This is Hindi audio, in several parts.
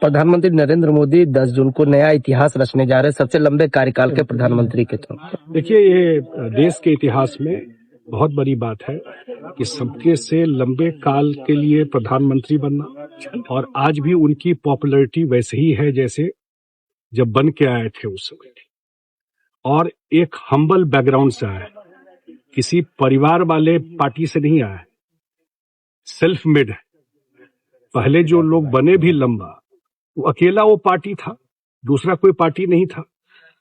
प्रधानमंत्री नरेंद्र मोदी 10 जून को नया इतिहास रचने जा रहे हैं, सबसे लंबे कार्यकाल के प्रधानमंत्री के तौर पर। देखिए, ये देश के इतिहास में बहुत बड़ी बात है कि सबके से लंबे काल के लिए प्रधानमंत्री बनना, और आज भी उनकी पॉपुलैरिटी वैसे ही है जैसे जब बन के आए थे उस समय। और एक हम्बल बैकग्राउंड से आए, किसी परिवार वाले पार्टी से नहीं आए, सेल्फ मेड है। पहले जो लोग बने भी लंबा, वो अकेला वो पार्टी था, दूसरा कोई पार्टी नहीं था।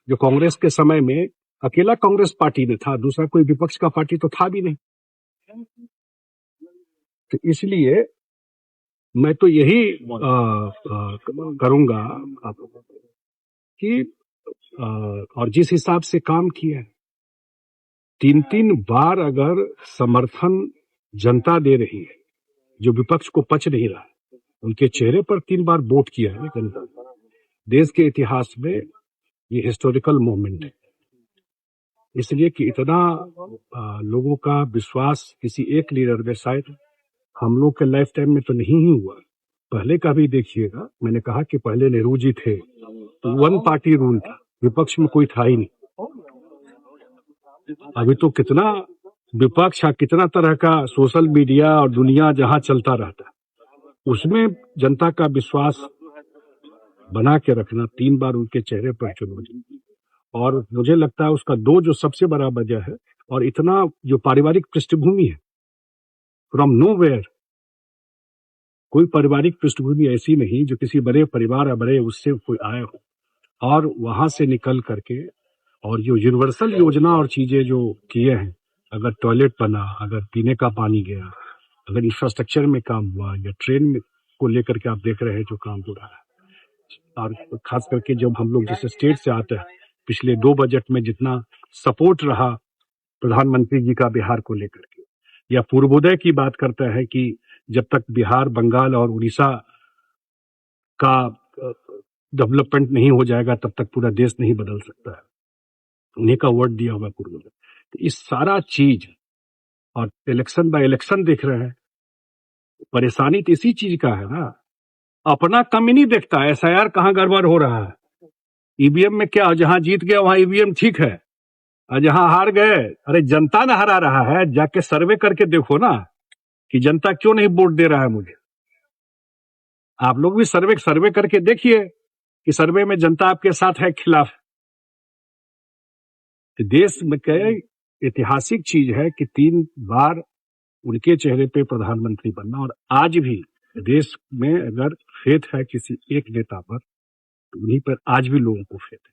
जो कांग्रेस के समय में अकेला कांग्रेस पार्टी में था, दूसरा कोई विपक्ष का पार्टी तो था भी नहीं। तो इसलिए मैं तो यही करूंगा कि और जिस हिसाब से काम किया है, 3 बार अगर समर्थन जनता दे रही है, जो विपक्ष को पच नहीं रहा, उनके चेहरे पर 3 बार वोट किया है जनता। देश के इतिहास में ये हिस्टोरिकल मोमेंट है, इसलिए कि इतना लोगों का विश्वास किसी एक लीडर में शायद हम लोग के लाइफ टाइम में तो नहीं ही हुआ। पहले का भी देखिएगा, मैंने कहा कि पहले नेहरू जी थे तो 1 पार्टी रूल था, विपक्ष में कोई था ही नहीं। अभी तो कितना विपक्ष, कितना तरह का सोशल मीडिया और दुनिया जहां चलता रहता है, उसमें जनता का विश्वास बना के रखना 3 बार उनके चेहरे पर चुनौती। और मुझे लगता है उसका जो सबसे बड़ा वजह है, और इतना जो पारिवारिक पृष्ठभूमि है, फ्रॉम नोवेयर, कोई पारिवारिक पृष्ठभूमि ऐसी नहीं जो किसी बड़े परिवार या बड़े उससे कोई आए हो, और वहां से निकल करके और जो यूनिवर्सल योजना और चीजें जो किए हैं, अगर टॉयलेट बना, अगर पीने का पानी गया, अगर इंफ्रास्ट्रक्चर में काम हुआ, या ट्रेन में को लेकर के आप देख रहे हैं जो काम हो रहा है, और खास करके जब हम लोग जिस स्टेट से आते हैं, पिछले 2 बजट में जितना सपोर्ट रहा प्रधानमंत्री जी का बिहार को लेकर के, या पूर्वोदय की बात करता है कि जब तक बिहार, बंगाल और उड़ीसा का डेवलपमेंट नहीं हो जाएगा तब तक पूरा देश नहीं बदल सकता है, उन्हीं का वर्ड दिया हुआ पूर्वोदय। तो इस सारा चीज, और इलेक्शन बाय इलेक्शन देख रहे हैं, परेशानी तो इसी चीज का है ना, अपना कम ही नहीं देखता, एसआईआर कहाँ गड़बड़ हो रहा है, ईवीएम में क्या, जहां जीत गया वहां ईवीएम ठीक है, और जहां हार गए, अरे जनता ना हरा रहा है, जाके सर्वे करके देखो ना कि जनता क्यों नहीं वोट दे रहा है मुझे। आप लोग भी सर्वे करके देखिए कि सर्वे में जनता आपके साथ है, खिलाफ। तो देश में क्या ऐतिहासिक चीज है कि 3 बार उनके चेहरे पे प्रधानमंत्री बनना, और आज भी देश में अगर फेथ है किसी एक नेता पर, तो उन्हीं पर आज भी लोगों को फेथ है।